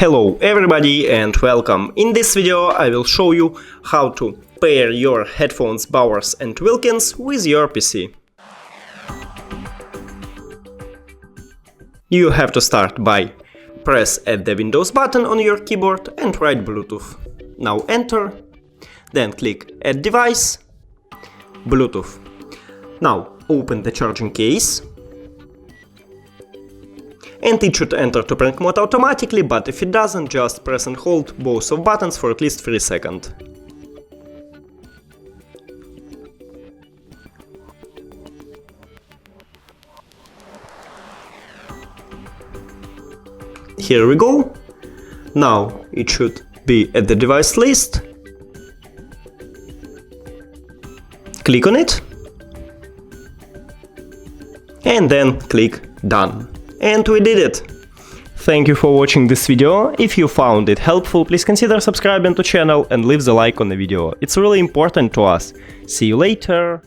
Hello everybody and welcome. In this video I will show you how to pair your headphones Bowers and Wilkins with your PC. You have to start by press at the Windows button on your keyboard and write Bluetooth. Now enter, then click Add Device, Bluetooth. Now open the charging case. And it should enter to prank mode automatically, but if it doesn't, just press and hold both of buttons for at least 3 seconds. Here we go. Now it should be at the device list. Click on it. And then click Done. And we did it! Thank you for watching this video. If you found it helpful, please consider subscribing to the channel and leave the like on the video. It's really important to us. See you later!